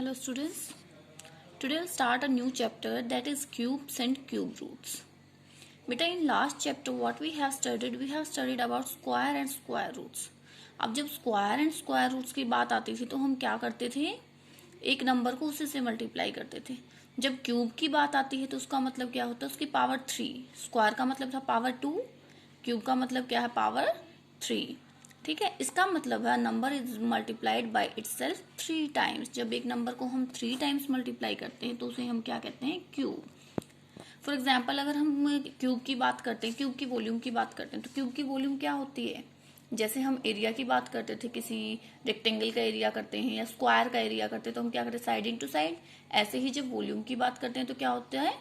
Hello students, today I'll start a new chapter that is cubes and cube roots. Beta in last chapter what we have studied about square and square roots. अब जब square and square roots की बात आती थी तो हम क्या करते थे, एक नंबर को उसी से मल्टीप्लाई करते थे. जब क्यूब की बात आती है तो उसका मतलब क्या होता है, उसकी पावर 3. स्क्वायर का मतलब था पावर 2, क्यूब का मतलब क्या है, पावर 3. ठीक है, इसका मतलब है number is multiplied by itself 3 times. जब एक नंबर को हम 3 टाइम्स मल्टीप्लाई करते हैं तो उसे हम क्या कहते हैं, क्यूब. फॉर एग्जाम्पल अगर हम क्यूब की बात करते हैं, क्यूब की वॉल्यूम की बात करते हैं, तो क्यूब की वॉल्यूम क्या होती है, जैसे हम एरिया की बात करते थे, किसी रेक्टेंगल का एरिया करते हैं या स्क्वायर का एरिया करते हैं तो हम क्या करते हैं, साइड इंटू साइड. ऐसे ही जब वॉल्यूम की बात करते हैं तो क्या होता है,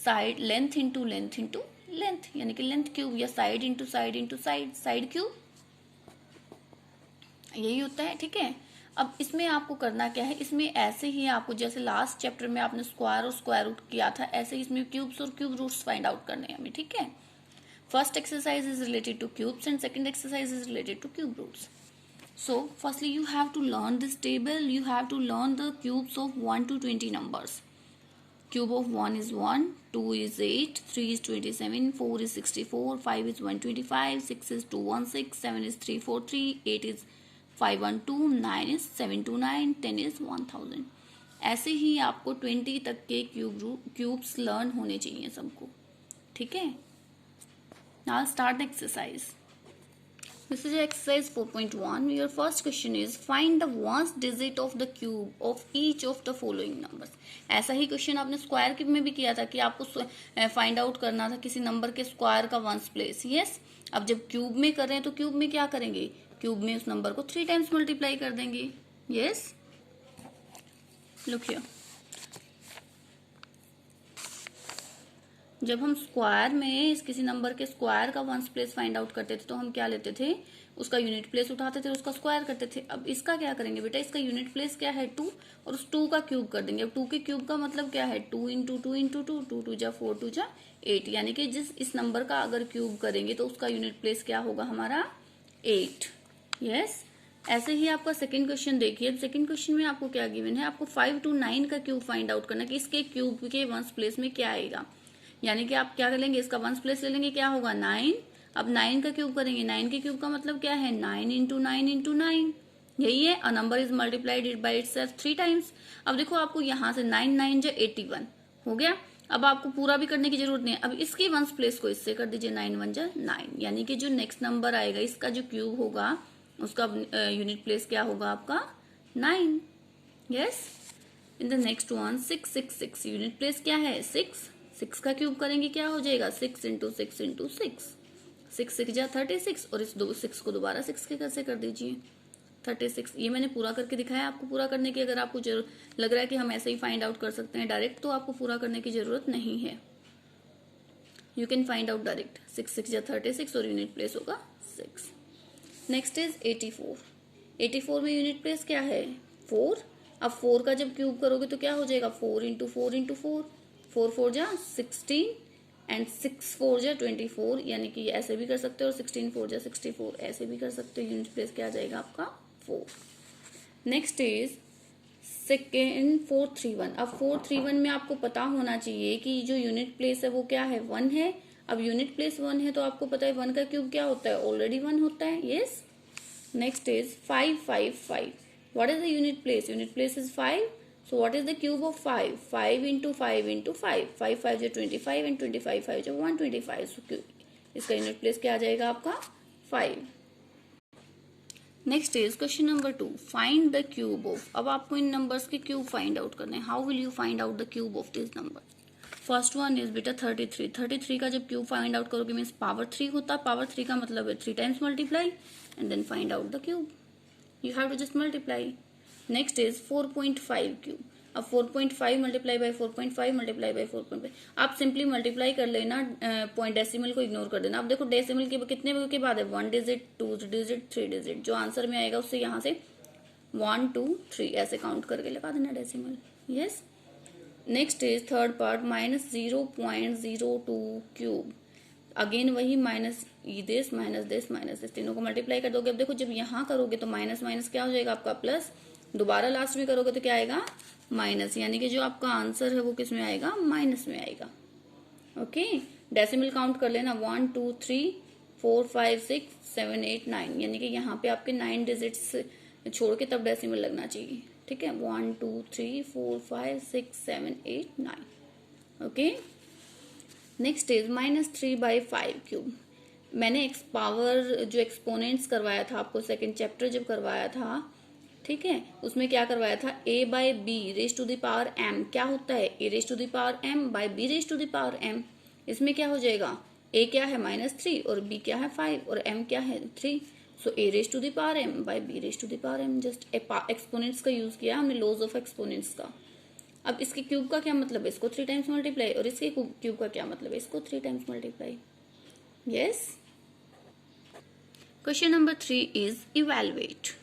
side length into length into length, यानी कि लेंथ क्यूब, या side into side into side, side cube, यही होता है. ठीक है, अब इसमें आपको करना क्या है, इसमें ऐसे ही आपको जैसे लास्ट चैप्टर में आपने स्क्वायर और स्क्वायर रूट किया था, ऐसे ही इसमें क्यूब्स और क्यूब रूट्स फाइंड आउट करने हैं हमें. ठीक है, first exercise is related to cubes and second exercise is related to cube roots. So firstly you have to learn this table. You have to learn the cubes of 1 to 20 numbers. Cube of 1 is 1, 2 is 8, 3 is 27, 4 is 64, 5 is 125, 6 is 216, 7 is 343, 8 is 512, 9 is 729, 10 is 1000. ऐसे ही आपको 20 तक के cubes learn होने चाहिए सबको. ठीक है, now start the exercise. This is exercise 4.1. Your first question is find the ones digit of the cube of each of the following numbers. ऐसा ही क्वेश्चन आपने स्क्वायर में भी किया था कि आपको फाइंड आउट करना था किसी नंबर के स्क्वायर का वंस प्लेस. यस, अब जब क्यूब में कर रहे हैं तो क्यूब में क्या करेंगे, क्यूब में उस नंबर को 3 टाइम्स मल्टीप्लाई कर देंगे. Yes, look here. जब हम स्क्वायर में किसी नंबर के स्क्वायर का वंस प्लेस फाइंड आउट करते थे तो हम क्या लेते थे, उसका यूनिट प्लेस उठाते थे, उसका स्क्वायर करते थे. अब इसका क्या करेंगे बेटा, इसका यूनिट प्लेस क्या है 2, और उस 2 का क्यूब कर देंगे. अब 2 के क्यूब का मतलब क्या है, 2 इंटू 2 इंटू 2, 2 2 जा 4 2 जा 8, यानी कि इस नंबर का अगर क्यूब करेंगे तो उसका यूनिट प्लेस क्या होगा हमारा 8. यस, ऐसे ही आपका सेकंड क्वेश्चन देखिए. सेकंड क्वेश्चन में आपको क्या गिवन है, आपको 5 to 9 का क्यूब फाइंड आउट करना कि इसके क्यूब के वंस प्लेस में क्या आएगा. यानी कि आप क्या कर लेंगे, इसका वंस प्लेस ले लेंगे, क्या होगा 9. अब 9 का क्यूब करेंगे, 9 के क्यूब का मतलब क्या है, 9 इंटू 9 इंटू 9, यही है. A number is multiplied by itself 3 times. अब देखो आपको यहाँ से 9 9 जा 81 हो गया. अब आपको पूरा भी करने की जरूरत नहीं है. अब इसकी वंस प्लेस को इससे कर दीजिए, 9 1 जा 9, यानी कि जो नेक्स्ट नंबर आएगा इसका जो क्यूब होगा उसका यूनिट प्लेस क्या होगा आपका 9. Yes, in the next one 6 6 6, unit place क्या है 6. 6 का क्यूब करेंगे क्या हो जाएगा, 6 इंटू 6 इंटू 6, 6 6 जा 36, और इस 6 को दोबारा 6 के कैसे कर दीजिए 36. ये मैंने पूरा करके दिखाया आपको. पूरा करने की अगर आपको लग रहा है कि हम ऐसे ही फाइंड आउट कर सकते हैं डायरेक्ट, तो आपको पूरा करने की जरूरत नहीं है. You can find out direct. 6 6 जा 36 और यूनिट प्लेस होगा 6. Next is 84. 84 में यूनिट प्लेस क्या है 4. अब 4 का जब क्यूब करोगे तो क्या हो जाएगा, 4 इंटू 4 इंटू 4, 4 4 जा 16 एंड 6 4 जा 24, यानी कि ऐसे भी कर सकते हो, और 16 4 जा 64 ऐसे भी कर सकते हो. यूनिट प्लेस क्या आ जाएगा आपका 4. Next is second 431. अब 431 में आपको पता होना चाहिए कि जो यूनिट प्लेस है वो क्या है 1 है. अब यूनिट प्लेस 1 है तो आपको पता है 1 का क्यूब क्या होता है, ऑलरेडी 1 होता है. Yes, next is 5 5 5. What is the unit place, unit place is 5. So what is the cube of 5? 5 into 5 into 5. 5 5 जो 25 and 25 5 जो 125. So इसका यूनिट प्लेस क्या आ जाएगा आपका 5. Next is question number 2. Find the cube of. अब आपको इन numbers के क्यूब फाइंड आउट करने हैं. How will you find out the cube of this number. First one is बेटा 33. 33 का जब क्यूब फाइंड आउट करोगे मीन्स पावर 3 होता. पावर 3 का मतलब है 3 times multiply and then find out the cube. You have to just multiply. Next is 4.5 cube. अब 4.5 multiply by 4.5 multiply by 4.5. आप सिंपली मल्टीप्लाई कर लेना, पॉइंट डेसिमल को इग्नोर कर देना. अब देखो डेसिमल के कितने के बाद है 1 डिजिट 2 डिजिट 3 डिजिट. जो आंसर में आएगा उससे यहाँ से 1 2 3 ऐसे काउंट करके लगा देना decimal. Yes, next is third part -0.02 cube. Again वही माइनस दिस तीनों को मल्टीप्लाई कर दोगे. अब देखो जब यहाँ करोगे तो माइनस माइनस क्या हो जाएगा आपका प्लस. दोबारा लास्ट में करोगे तो क्या आएगा, माइनस, यानी कि जो आपका आंसर है वो किस में आएगा, माइनस में आएगा। ओके, डेसिमल काउंट कर लेना, 1 2 3 4 5 6 7 8 9, यानी कि यहाँ पे आपके 9 डिजिट्स छोड़ के तब डेसिमल लगना चाहिए। ठीक है, 1 2 3 4 5 6 7 8 9। Okay, next is -3/5 cube. मैंने पावर जो एक्सपोनेंट्स करवाया था आपको सेकंड चैप्टर जब करवाया था, ठीक है, उसमें क्या करवाया था, a/b raise to the power m क्या होता है, a raise to the power m by b raise to the power m। इसमें क्या हो जाएगा, a क्या है -3 और b क्या है 5 और m क्या है 3, so a raise to the power m by b raise to the power m। Just exponents का यूज किया हमने, लॉज ऑफ एक्सपोनेंट्स का। अब इसके क्यूब का क्या मतलब है, इसको 3 टाइम्स मल्टीप्लाई, और इसके क्यूब का क्या मतलब है, इसको 3 times multiply. Yes, question number 3 is evaluate.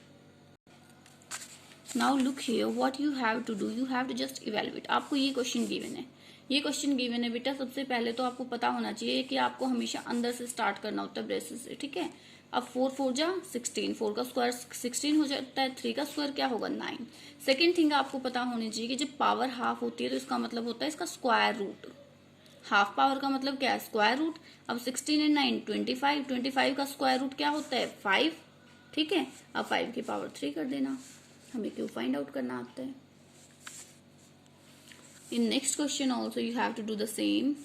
Now look here, what you have to do, you have to just evaluate. आपको ये क्वेश्चन गिवन है, ये क्वेश्चन गिवन है बेटा। सबसे पहले तो आपको पता होना चाहिए कि आपको हमेशा अंदर से स्टार्ट करना होता है, ब्रेसेस से। ठीक है, अब 4 4 जा 16, 4 का स्क्वायर 16 हो जाता है, 3 का स्क्वायर क्या होगा 9। सेकेंड थिंग आपको पता होनी चाहिए कि जब पावर हाफ होती है तो इसका मतलब होता है इसका स्क्वायर रूट। हाफ पावर का मतलब क्या है, स्क्वायर रूट। अब 16 एंड 9 25, 25 का स्क्वायर रूट क्या होता है 5। ठीक है, अब 5 की पावर 3 कर देना, हमें क्यों फाइंड आउट करना आता है। In next question also you have to do the same.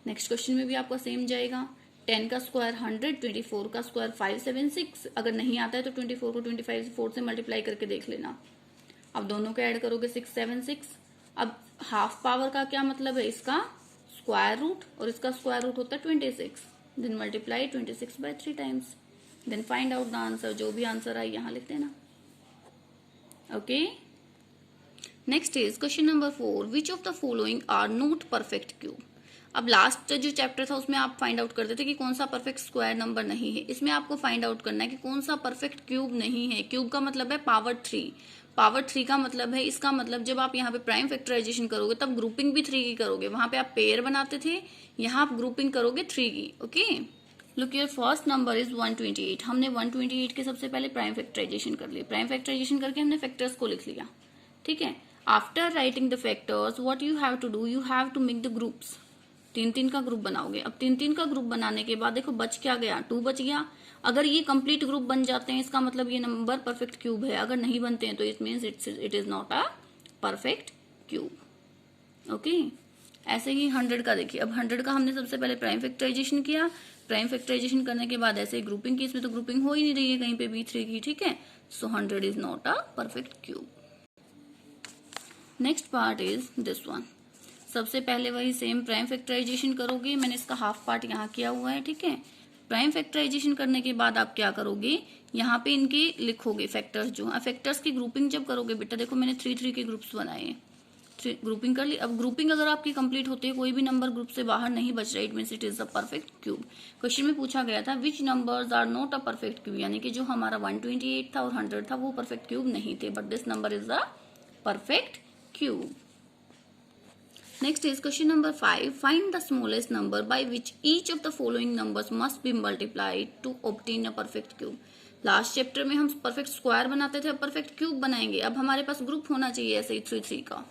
Next question में भी आपका सेम जाएगा, 10 का स्क्वायर 100, 24 का स्क्वायर 576। अगर नहीं आता है तो 24 को 25 से 4 से मल्टीप्लाई करके देख लेना। अब दोनों को ऐड करोगे 676। अब हाफ पावर का क्या मतलब है, इसका स्क्वायर रूट, और इसका स्क्वायर रूट होता है 26। Then multiply 26 by 3 times, then find out the answer. जो भी आंसर आए यहाँ लिख देना। Okay, next is question number 4, which of the following are not perfect cube. अब लास्ट जो चैप्टर था उसमें आप फाइंड आउट करते थे कि कौन सा परफेक्ट स्क्वायर नंबर नहीं है। इसमें आपको फाइंड आउट करना है कि कौन सा परफेक्ट क्यूब नहीं है। क्यूब का मतलब है पावर 3। पावर 3 का मतलब है, इसका मतलब जब आप यहाँ पे प्राइम फैक्टराइजेशन करोगे तब ग्रुपिंग भी 3 की करोगे। वहां पे आप पेयर बनाते थे, यहाँ आप ग्रुपिंग करोगे 3 की। Okay, look your first number is 128। हमने 128 के सबसे पहले प्राइम फैक्टराइजेशन कर लिया। प्राइम फैक्टराइजेशन करके हमने फैक्टर्स को लिख लिया। ठीक है, after writing the factors what you have to do, you have to make the groups. 3-3 का ग्रुप बनाओगे। अब 3-3 का ग्रुप बनाने के बाद देखो बच क्या गया, 2 बच गया। अगर ये कंप्लीट ग्रुप बन जाते हैं इसका मतलब ये नंबर परफेक्ट क्यूब है। अगर नहीं बनते हैं तो it means it is not a perfect cube. Okay, ऐसे ही 100 का देखिए। अब 100 का हमने सबसे पहले प्राइम फैक्टराइजेशन किया। प्राइम फैक्टराइजेशन करने के बाद ऐसे ही ग्रुपिंग की। इसमें तो ग्रुपिंग हो ही नहीं रही है कहीं पे भी 3 की। ठीक है, सो 100 is not a perfect cube. Next part is this one. सबसे पहले वही सेम प्राइम फैक्टराइजेशन करोगे। मैंने इसका हाफ पार्ट यहाँ किया हुआ है। ठीक है, प्राइम फैक्टराइजेशन करने के बाद आप क्या करोगे, यहाँ पे इनके लिखोगे फैक्टर्स। जो फैक्टर्स की ग्रुपिंग जब करोगे बेटा, देखो मैंने 3-3 के ग्रुप्स बनाए, ग्रुपिंग कर ली। अब ग्रुपिंग अगर आपकी कंप्लीट होती है, कोई भी नंबर ग्रुप से बाहर नहीं बच रहा, it means it is a perfect cube. Question में पूछा गया था which numbers are not a perfect cube, यानी कि जो हमारा 128 था और 100 था वो परफेक्ट क्यूब नहीं थे, but this number is a perfect cube. Next is question number 5. Find the smallest number by which each of the following numbers must be multiplied to obtain a perfect cube. Last chapter में हम perfect square बनाते थे, अब perfect cube बनाएंगे। अब हमारे पास group होना चाहिए ऐसे ही 3-3 का।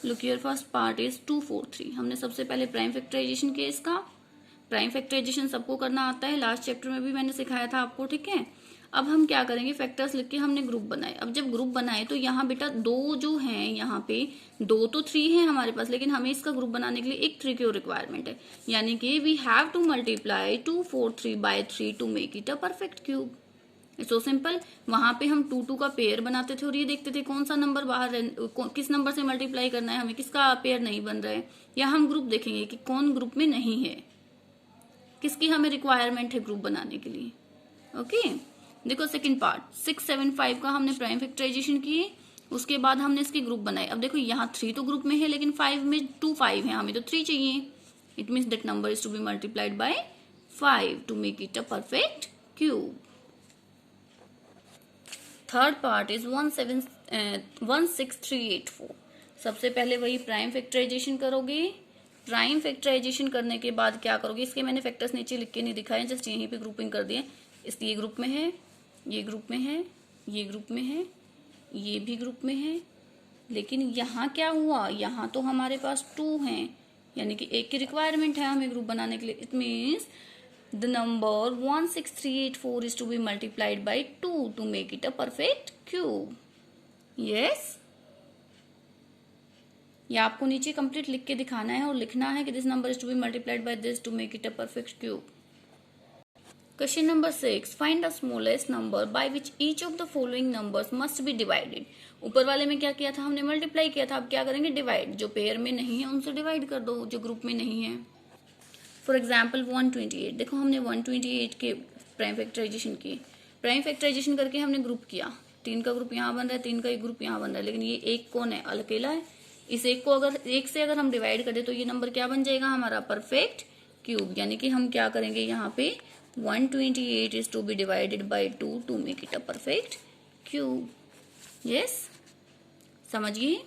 Look your first part is 2-4-3। हमने सबसे पहले प्राइम फैक्टराइजेशन किया इसका। प्राइम फैक्टराइजेशन सबको करना आता है, लास्ट चैप्टर में भी मैंने सिखाया था आपको। ठीक है, अब हम क्या करेंगे, फैक्टर्स लिख के हमने ग्रुप बनाए। अब जब ग्रुप बनाए तो यहाँ बेटा 2 जो हैं, यहाँ पे 2 तो 3 है हमारे पास, लेकिन हमें इसका ग्रुप बनाने के लिए एक 3 की रिक्वायरमेंट है, यानी कि we have to multiply 243 by 3 to make it a perfect cube. So simple. वहां पे हम 2-2 का पेयर बनाते थे और ये देखते थे कौन सा नंबर बाहर, किस नंबर से मल्टीप्लाई करना है हमें, किसका पेयर नहीं बन रहा है, या हम ग्रुप देखेंगे कि कौन ग्रुप में नहीं है, किसकी हमें रिक्वायरमेंट है ग्रुप बनाने के लिए। ओके, देखो सेकंड पार्ट 6-7-5 का हमने प्राइम फैक्टराइजेशन किए, उसके बाद हमने इसके ग्रुप बनाए। अब देखो यहाँ 3 तो ग्रुप में है, लेकिन 5 में 2 5 है, हमें तो 3 चाहिए। It means that number is to be multiplied by 5 to make it a perfect cube. Third part is 16384। सबसे पहले वही प्राइम फैक्टराइजेशन करोगे। प्राइम फैक्टराइजेशन करने के बाद क्या करोगे, इसके मैंने फैक्टर्स नीचे लिख के नहीं दिखाए, जस्ट यहीं पे ग्रुपिंग कर दिए। इस ये ग्रुप में है, ये ग्रुप में है, ये ग्रुप में है, ये भी ग्रुप में है, लेकिन यहाँ क्या हुआ, यहाँ तो हमारे पास 2 हैं, यानी कि एक की रिक्वायरमेंट है हमें ग्रुप बनाने के लिए. It means the number 16384 is to be multiplied by 2 to make it a perfect cube. Yes, या आपको नीचे कंप्लीट लिख के दिखाना है और लिखना है कि this number is to be multiplied by this to make it a perfect cube. Question number 6, find the smallest number by which each of the following numbers must be divided. ऊपर वाले में क्या किया था हमने, मल्टीप्लाई किया था. अब क्या करेंगे, डिवाइड. जो पेयर में नहीं है उनसे डिवाइड कर दो, जो ग्रुप में नहीं है. For example 128. देखो हमने 128 के प्राइम फैक्टराइजेशन किए. प्राइम फैक्टराइजेशन करके हमने ग्रुप किया. 3 का ग्रुप यहाँ बन रहा है, 3 का एक ग्रुप यहाँ बन रहा है, लेकिन ये एक कौन है, अकेला है. इस एक को अगर एक से अगर हम डिवाइड करें तो ये नंबर क्या बन जाएगा हमारा, परफेक्ट क्यूब. यानी कि हम क्या करेंगे यहाँ पे 128 is to be divided by 2 to make it a perfect cube. Yes, समझिए.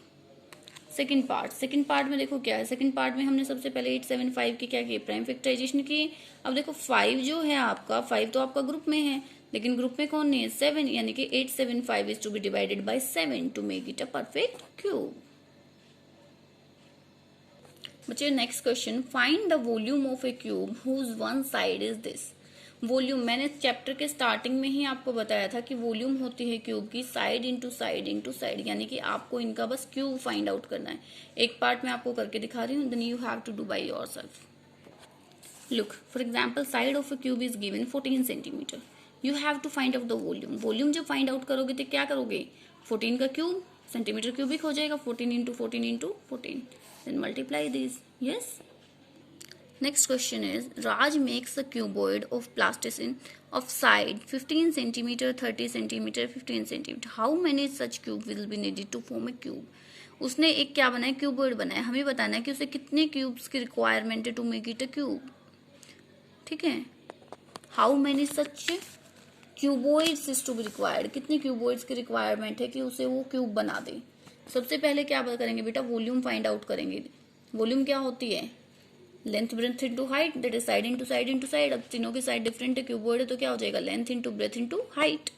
सेकंड पार्ट में देखो क्या है. सेकंड पार्ट में हमने सबसे पहले 875 की क्या किए, प्राइम फैक्टराइजेशन की. अब देखो 5 जो है आपका, 5 तो आपका ग्रुप में है, लेकिन ग्रुप में कौन नहीं है, 7. यानी कि 875 is to be divided by 7 to make it a perfect cube. बच्चे next question, find the volume of a cube whose one side is this. Volume मैंने चैप्टर के स्टार्टिंग में ही आपको बताया था कि वॉल्यूम होती है क्यूब की side into side into side, यानी कि आपको इनका बस क्यूब फाइंड आउट करना है. एक पार्ट में आपको करके दिखा रही हूँ, then you have to do by yourself. Look, for example side of a cube is given 14 centimetre. You have to find out the volume. Volume जब फाइंड आउट करोगे तो क्या करोगे, 14 का क्यूब सेंटीमीटर क्यूबिक हो जाएगा, 14 into 14 into 14, then multiply this. Yes. Next question is, Raj makes a cuboid of plasticine of side 15 centimeter, 30 centimeter, 15 centimeter. How many such cube will be needed to form a cube? उसने एक क्या बनाया, cuboid बनाया. हमें बताना है कि उसे कितने क्यूब्स की रिक्वायरमेंट है to make it a cube. ठीक है, how many such cuboids is to be required. कितने क्यूबॉइड्स की रिक्वायरमेंट है कि उसे वो क्यूब बना दे. सबसे पहले क्या करेंगे बेटा, वॉल्यूम फाइंड आउट करेंगे. वॉल्यूम क्या होती है, length breadth into height, that is side into side into side. अब तीनों की साइड डिफरेंट है, क्यूबॉइड है तो क्या हो जाएगा, length into breadth into height.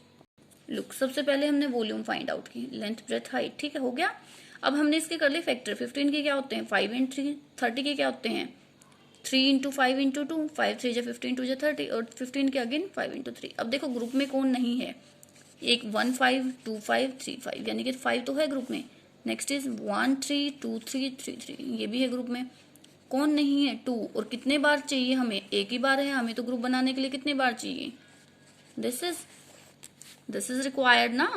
Look, सबसे पहले हमने वॉल्यूम फाइंड आउट की, लेंथ ब्रेथ हाइट. ठीक है, हो गया. अब हमने इसके कर लिए फैक्टर. 15 के क्या होते हैं, 5 एंड 3. 30 के क्या होते हैं, 3 इंटू 5 इंटू 2, 5 3 15 2 30, और 15 के अगेन 5 इंटू 3. अब देखो ग्रुप में कौन नहीं है, एक 1 5 2 5 3 5, यानी कि 5 तो है ग्रुप में. नेक्स्ट इज 1 3 2 3 3 3, ये भी है ग्रुप में. कौन नहीं है, 2. और कितने बार चाहिए हमें, एक ही बार है. हमें तो ग्रुप बनाने के लिए कितने बार चाहिए, दिस इज रिक्वायर्ड ना.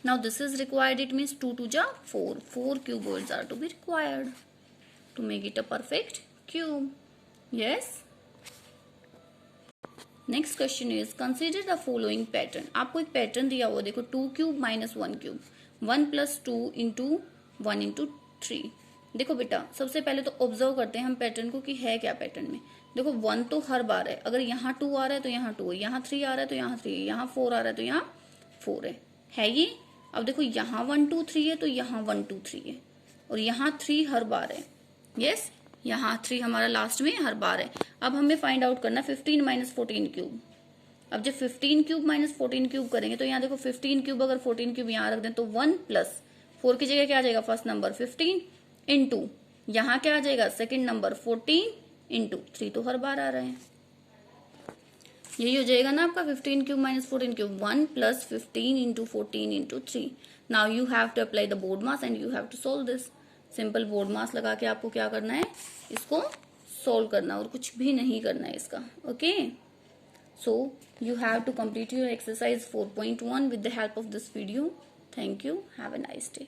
Now this is required, it means 2 2 जा 4. 4 cuboids are to be required to make it a perfect cube. Yes. Next question is, consider the following pattern. आपको एक पैटर्न दिया हुआ, देखो 2 cube minus 1 cube, 1 plus 2 into 1 into 3. देखो बेटा, सबसे पहले तो ऑब्जर्व करते हैं हम पैटर्न को कि है क्या पैटर्न में. देखो 1 तो हर बार है, अगर यहाँ 2 आ रहा है तो यहाँ 2 है, यहाँ 3 आ रहा है तो यहाँ 3 है, यहाँ 4 आ रहा है तो यहाँ 4 है ये. अब देखो यहाँ 1 2 3 है तो यहाँ 1 2 3 है, और यहाँ 3 हर बार है. यस, यहाँ 3 हमारा लास्ट में हर बार है. अब हमें फाइंड आउट करना 15 माइनस 14 क्यूब. अब जब 15 क्यूब माइनस 14 क्यूब करेंगे तो यहाँ देखो 15 क्यूब अगर 14 क्यूब यहाँ रख दें तो 1 प्लस 4 की जगह क्या आ जाएगा, फर्स्ट नंबर 15 इंटू यहाँ क्या आ जाएगा, सेकंड नंबर 14 इंटू 3 तो हर बार आ रहे हैं. यही हो जाएगा ना आपका 15 cube minus 14 cube, 1 plus 15 into 14 into 3. Now you have to apply the BODMAS and you have to solve this. Simple BODMAS लगा के आपको क्या करना है, इसको सोल्व करना, और कुछ भी नहीं करना है इसका. Okay, so you have to complete your exercise 4.1 with the help of this video. Thank you. Have a nice day.